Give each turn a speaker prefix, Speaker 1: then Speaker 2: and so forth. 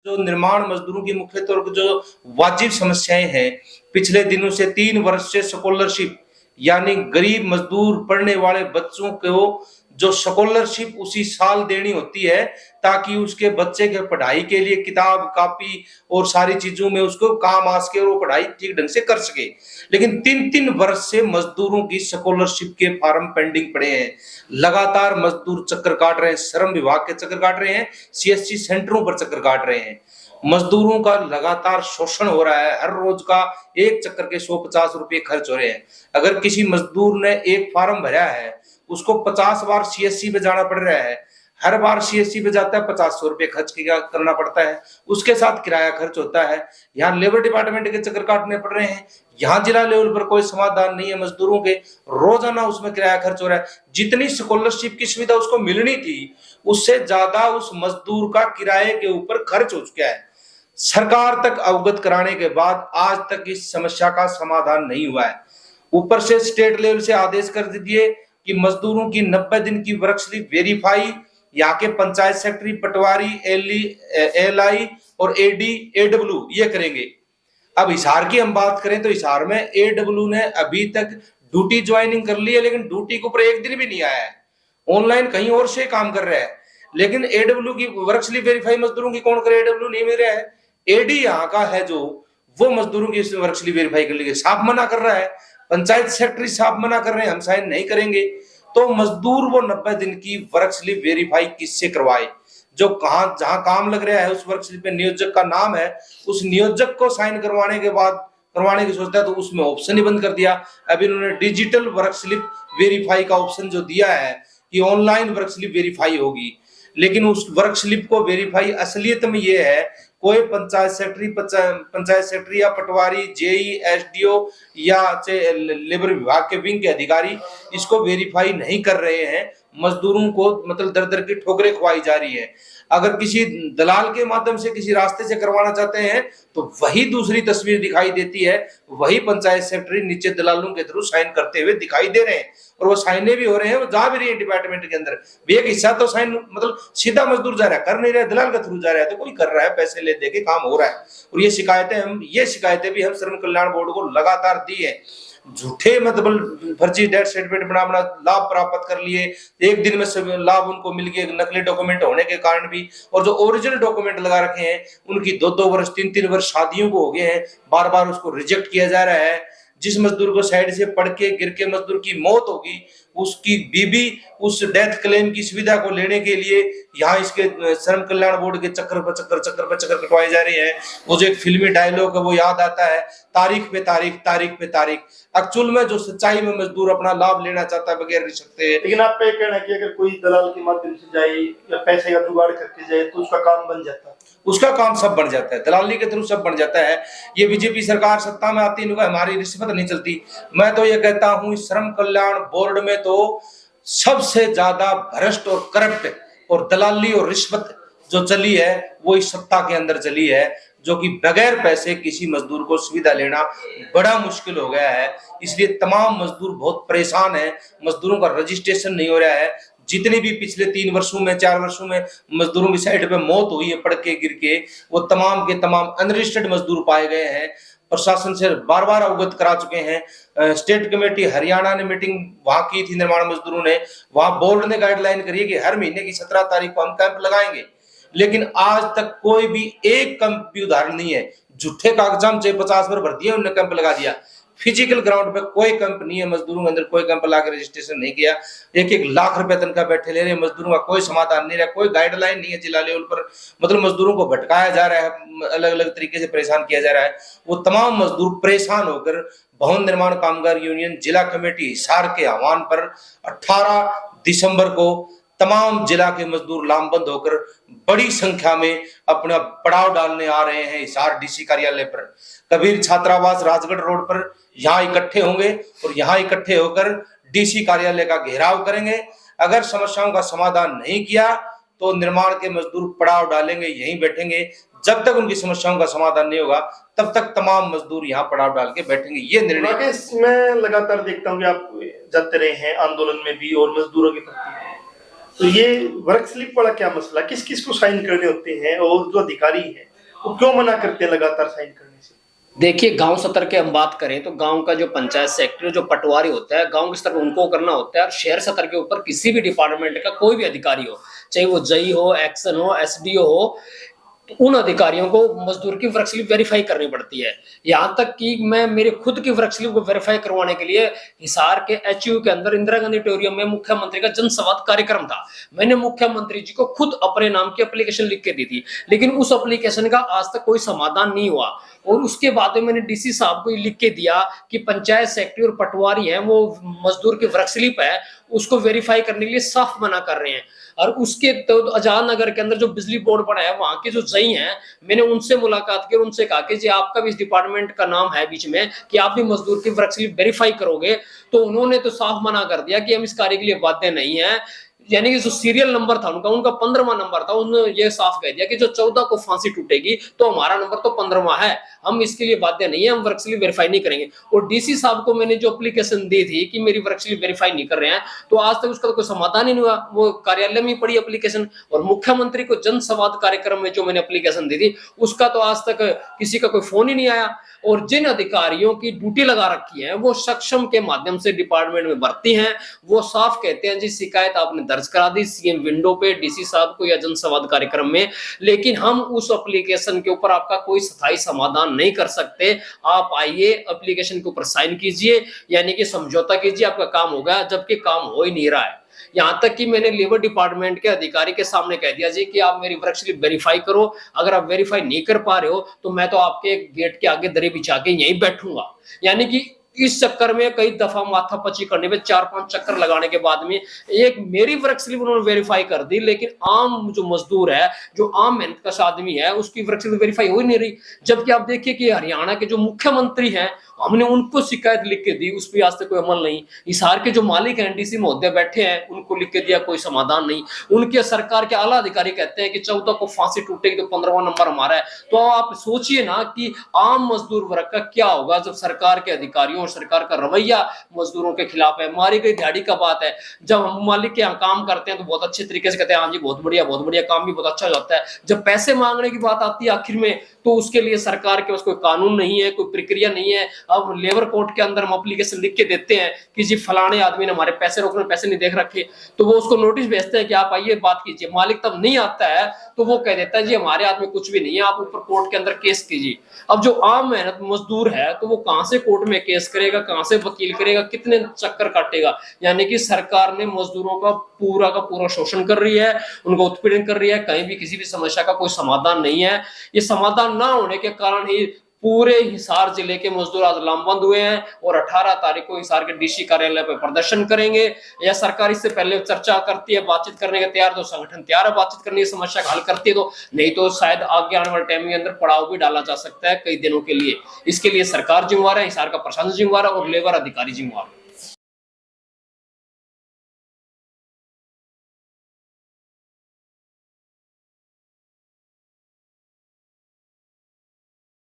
Speaker 1: जो निर्माण मजदूरों की मुख्य तौर पर जो वाजिब समस्याएं हैं, पिछले दिनों से 3 वर्ष से स्कॉलरशिप यानी गरीब मजदूर पढ़ने वाले बच्चों को जो स्कॉलरशिप उसी साल देनी होती है ताकि उसके बच्चे के पढ़ाई के लिए किताब कापी और सारी चीजों में उसको काम आ सके और वो पढ़ाई ठीक ढंग से कर सके। लेकिन 3 वर्ष से मजदूरों की स्कॉलरशिप के फॉर्म पेंडिंग पड़े हैं। लगातार मजदूर चक्कर काट रहे हैं, श्रम विभाग के चक्कर काट रहे हैं, सीएससी सेंटरों पर चक्कर काट रहे हैं। मजदूरों का लगातार शोषण हो रहा है। हर रोज का एक चक्कर के 150 रुपए खर्च हो रहे हैं। अगर किसी मजदूर ने एक फॉर्म भरा है, उसको 50 बार सीएससी पे जाना पड़ रहा है। हर बार सीएससी पे जाता है 500 रुपए खर्च करना पड़ता है, उसके साथ किराया खर्च होता है। यहाँ लेबर डिपार्टमेंट के चक्कर काटने पड़ रहे हैं। यहाँ जिला लेवल पर कोई समाधान नहीं है मजदूरों के, रोजाना उसमें किराया खर्च हो रहा है। जितनी स्कॉलरशिप की सुविधा उसको मिलनी थी, उससे ज्यादा उस मजदूर का किराए के ऊपर खर्च हो चुका है। सरकार तक अवगत कराने के बाद आज तक इस समस्या का समाधान नहीं हुआ है। ऊपर से स्टेट लेवल से आदेश कर दिए कि मजदूरों की 90 दिन की वर्क स्लिप वेरीफाई यहाँ के पंचायत सेक्रेटरी, पटवारी, एलआई और एडी, एडब्ल्यू ये करेंगे। अब हिसार की हम बात करें तो हिसार में एडब्ल्यू ने अभी तक ड्यूटी ज्वाइनिंग कर ली है, लेकिन ड्यूटी के ऊपर एक दिन भी नहीं आया है। ऑनलाइन कहीं और से काम कर रहा है, लेकिन एडब्ल्यू की वर्क स्लिप वेरीफाई मजदूरों की कौन करे? एडब्ल्यू नहीं मिल रहा है। एडी यहाँ का है जो वो मजदूरों की वर्क स्लिप वेरीफाई कर लीजिए, साफ मना कर रहा है। पंचायत सेक्रेटरी साफ मना कर रहे हैं, हम साइन नहीं करेंगे। तो मजदूर वो 90 दिन की वर्क स्लिप वेरीफाई किससे करवाए? जो जहां काम लग रहा है उस वर्क स्लिप पे नियोजक का नाम है, उस नियोजक को साइन करवाने के बाद करवाने की सोचता है तो उसमें ऑप्शन ही बंद कर दिया। अब इन्होंने डिजिटल वर्क स्लिप वेरीफाई का ऑप्शन जो दिया है कि ऑनलाइन वर्क स्लिप वेरीफाई होगी, लेकिन उस वर्क स्लिप को वेरीफाई असलियत में ये है कोई पंचायत सेक्रेटरी या पटवारी, जेई, एसडीओ या लेबर विभाग के विंग के अधिकारी इसको वेरीफाई नहीं कर रहे हैं। मजदूरों को मतलब दर दर की ठोकरें खवाई जा रही है। अगर किसी दलाल के माध्यम से किसी रास्ते से करवाना चाहते हैं तो वही दूसरी तस्वीर दिखाई देती है। वही पंचायत सेक्रेटरी नीचे दलालों के थ्रू साइन करते हुए दिखाई दे रहे हैं और वो साइने भी हो रहे हैं, वो जा भी रही है डिपार्टमेंट के अंदर। एक हिस्सा तो साइन मतलब सीधा मजदूर जा रहा है, कर नहीं रहा है, दलाल के थ्रू जा रहा है, तो कोई कर रहा है, पैसे ले दे के काम हो रहा है। और ये शिकायतें भी हम श्रम कल्याण बोर्ड को लगातार दी है। झूठे मतलब फर्जी डेथ सर्टिफिकेट बना लाभ प्राप्त कर लिए, एक दिन में सब लाभ उनको मिल गए नकली डॉक्यूमेंट होने के कारण भी। और जो ओरिजिनल डॉक्यूमेंट लगा रखे हैं उनकी 2-2 वर्ष 3-3 वर्ष शादियों को हो गए हैं, बार बार उसको रिजेक्ट किया जा रहा है। जिस मजदूर को साइड से पड़ के गिर के मजदूर की मौत होगी, उसकी बीबी उस डेथ क्लेम की सुविधा को लेने के लिए यहाँ इसके श्रम कल्याण बोर्ड के चक्कर कटवाए जा रहे हैं। वो जो एक फिल्मी डायलॉग है वो याद आता है, तारीख पे तारीख, तारीख पे तारीख। एक्चुअल में जो सच्चाई में मजदूर अपना लाभ लेना चाहता है बगैर रिश्वत से।
Speaker 2: लेकिन आपका ये कहना है कि अगर कोई दलाल के माध्यम से जाए या पैसे का जुगाड़ करके जाए तो उसका काम बन जाता है,
Speaker 1: उसका काम सब बन जाता है, दलाली के थ्रू सब बन जाता है। ये बीजेपी सरकार सत्ता में आती है हमारी रिश्वत नहीं चलती। मैं तो ये कहता हूँ श्रम कल्याण बोर्ड में तो सबसे ज्यादा भ्रष्ट और करप्ट और दलाली और रिश्वत जो चली है वो इस सत्ता के अंदर चली है, जो कि बगैर पैसे किसी मजदूर को सुविधा लेना बड़ा मुश्किल हो गया है। इसलिए तमाम मजदूर बहुत परेशान है, मजदूरों का रजिस्ट्रेशन नहीं हो रहा है। जितने भी पिछले 3 वर्षों में 4 वर्षों में मजदूरों की साइड पे मौत हुई है पड़ के गिर के, वो तमाम के तमाम अनरजिस्टर्ड मजदूर पाए गए हैं। प्रशासन से बार बार अवगत करा चुके हैं। स्टेट कमेटी हरियाणा ने मीटिंग वहां की थी, निर्माण मजदूरों ने, वहां बोर्ड ने गाइडलाइन करी है कि हर महीने की 17 तारीख को हम कैंप लगाएंगे, लेकिन आज तक कोई भी एक कैंप भी उदाहरण नहीं है। झूठे कागजात 50 बार भर दिए, उन्होंने कैंप लगा दिया। फिजिकल ग्राउंड पे कोई कैंप नहीं है, मजदूरों के अंदर कोई कैंप लाकर रजिस्ट्रेशन नहीं किया। 1-1 लाख रुपए तनख्वाह बैठे ले रहे हैं, मजदूरों का कोई समाधान नहीं रहा, कोई गाइडलाइन नहीं है जिला लेवल पर। मतलब मजदूरों को भटकाया जा रहा है, अलग अलग तरीके से परेशान किया जा रहा है। वो तमाम मजदूर परेशान होकर भवन निर्माण कामगार यूनियन जिला कमेटी हिसार के आह्वान पर 18 दिसंबर को तमाम जिला के मजदूर लामबंद होकर बड़ी संख्या में अपना पड़ाव डालने आ रहे हैं हिसार डीसी कार्यालय पर। कबीर छात्रावास राजगढ़ रोड पर यहाँ इकट्ठे होंगे और यहाँ इकट्ठे होकर डीसी कार्यालय का घेराव करेंगे। अगर समस्याओं का समाधान नहीं किया तो निर्माण के मजदूर पड़ाव डालेंगे, यहीं बैठेंगे। जब तक उनकी समस्याओं का समाधान नहीं होगा तब तक तमाम मजदूर यहाँ पड़ाव डाल के बैठेंगे। ये निर्णय
Speaker 2: मैं लगातार देखता हूँ कि आप जाते रहे हैं आंदोलन में भी और मजदूरों के प्रति, तो ये वर्क स्लिप वाला क्या मसला, किस किस को साइन करने होते हैं और जो अधिकारी है वो क्यों मना करते हैं लगातार साइन करने से?
Speaker 3: देखिए, गांव स्तर के हम बात करें तो गांव का जो पंचायत सेक्रेटरी, जो पटवारी होता है, गांव के स्तर पर उनको करना होता है। और शहर स्तर के ऊपर किसी भी डिपार्टमेंट का कोई भी अधिकारी हो, चाहे वो जई हो, एक्शन हो, एसडीओ हो, तो उन अधिकारियों को मजदूर की वर्क स्लिप वेरीफाई करनी पड़ती है। यहाँ तक कि मैं मेरे खुद की वर्क स्लिप को वेरीफाई करवाने के लिए हिसार के एचयू के अंदर इंदिरा गांधी ऑडिटोरियम में मुख्यमंत्री का जनसंवाद कार्यक्रम था। मैंने मुख्यमंत्री जी को खुद अपने नाम की एप्लीकेशन लिख के दी थी, लेकिन उस एप्लीकेशन का आज तक कोई समाधान नहीं हुआ। और उसके बाद में मैंने डीसी साहब को लिख के दिया कि पंचायत सेक्रेटरी और पटवारी है, वो मजदूर की वर्क स्लिप है उसको वेरीफाई करने के लिए साफ मना कर रहे हैं। और उसके तो आजाद नगर के अंदर जो बिजली बोर्ड बना है, वहां के जो जई हैं, मैंने उनसे मुलाकात की और उनसे कहा कि जी आपका भी इस डिपार्टमेंट का नाम है बीच में कि आप भी मजदूर की वर्क स्लिप वेरीफाई करोगे। तो उन्होंने तो साफ मना कर दिया कि हम इस कार्य के लिए बाध्य नहीं है। यानी कि जो सीरियल नंबर था उनका 15वां नंबर था, उन्होंने ये साफ कह दिया कि जो 14 को फांसी टूटेगी तो हमारा नंबर तो 15वां है, हम इसके लिए बाध्य नहीं है, हम वर्क स्लिप वेरीफाई नहीं करेंगे। और डीसी साहब को मैंने जो एप्लीकेशन दी थी कि मेरी वर्क स्लिप वेरीफाई नहीं कर रहे हैं, तो आज तक उसका तो कोई समाधान ही नहीं हुआ, वो कार्यालय में ही पड़ी एप्लीकेशन। और मुख्यमंत्री को जनसंवाद कार्यक्रम में जो मैंने एप्लीकेशन दी थी उसका तो आज तक किसी का कोई फोन ही नहीं आया। और जिन अधिकारियों की ड्यूटी लगा रखी है वो सक्षम के माध्यम से डिपार्टमेंट में भर्ती हैं, वो साफ कहते हैं जी शिकायत आपने दर्ज करा दी सीएम विंडो पे डीसी साहब को या जनसंवाद कार्यक्रम में, लेकिन हम उस एप्लीकेशन के ऊपर आपका कोई स्थायी समाधान नहीं कर सकते। आप आइए एप्लीकेशन के ऊपर साइन कीजिए, यानी कि समझौता कीजिए, आपका काम होगा, जबकि काम हो ही नहीं रहा है। यहां तक कि मैंने लेबर डिपार्टमेंट के अधिकारी के सामने कह दिया जी कि आप मेरी वर्क स्लिप वेरीफाई करो, अगर आप वेरीफाई नहीं कर पा रहे हो तो मैं तो आपके गेट के आगे दरी बिछा के यहीं बैठूंगा। यानी कि इस चक्कर में कई दफा माथापच्ची करने में 4-5 चक्कर लगाने के बाद में एक मेरी वर्क स्लिप उन्होंने वेरीफाई कर दी, लेकिन आम जो मजदूर है, जो आम मेहनत कश आदमी है, उसकी वर्क स्लिप वेरीफाई हो ही नहीं रही। जबकि आप देखिए कि हरियाणा के जो मुख्यमंत्री हैं, हमने उनको शिकायत लिख के दी, उस पर आज तक कोई अमल नहीं। हिसार के जो मालिक हैं, डीसी महोदय बैठे हैं, उनको लिख के दिया, कोई समाधान नहीं। उनके सरकार के आला अधिकारी कहते हैं कि 14 को फांसी टूटेगी तो 15वां नंबर हमारा है। तो आप सोचिए ना कि आम मजदूर वर्ग का क्या होगा जब सरकार के अधिकारियों और सरकार का रवैया मजदूरों के खिलाफ है। मारी गई दिहाड़ी का बात है, जब हम मालिक के यहाँ काम करते हैं तो बहुत अच्छे तरीके से कहते हैं हाँ जी बहुत बढ़िया, काम भी बहुत अच्छा हो जाता है। जब पैसे मांगने की बात आती है आखिर में, तो उसके लिए सरकार के पास कोई कानून नहीं है, कोई प्रक्रिया नहीं है। अब लेबर कोर्ट के अंदर हम एप्लीकेशन लिख के देते हैं कि जी फलाने आदमी ने हमारे पैसे रोकने, पैसे नहीं देख रखे, तो वो उसको नोटिस भेजते हैं कि आप आइए बात कीजिए। मालिक तब नहीं आता है तो वो कह देता है जी हमारे हाथ में कुछ भी नहीं है, आप ऊपर कोर्ट के अंदर केस कीजिए। अब जो आम मेहनत मजदूर है तो वो कहां से कोर्ट में केस करेगा, कहां से वकील करेगा, कितने चक्कर काटेगा। यानी कि सरकार ने मजदूरों का पूरा शोषण कर रही है, उनको उत्पीड़न कर रही है, कहीं भी किसी भी समस्या का कोई समाधान नहीं है। ये समाधान ना होने के कारण ही पूरे हिसार जिले के मजदूर आज लामबंद हुए हैं और 18 तारीख को हिसार के डीसी कार्यालय पर प्रदर्शन करेंगे। या सरकार इससे पहले चर्चा करती है, बातचीत करने के तैयार, तो संगठन तैयार है बातचीत करने की, समस्या का हल करती है, तो नहीं तो शायद आगे आने वाले टाइम के अंदर पड़ाव भी डाला जा सकता है कई दिनों के लिए। इसके लिए सरकार जिम्मेवार है, हिसार का प्रशासन जिम्मेवार है और लेबर अधिकारी जिम्मेवार है।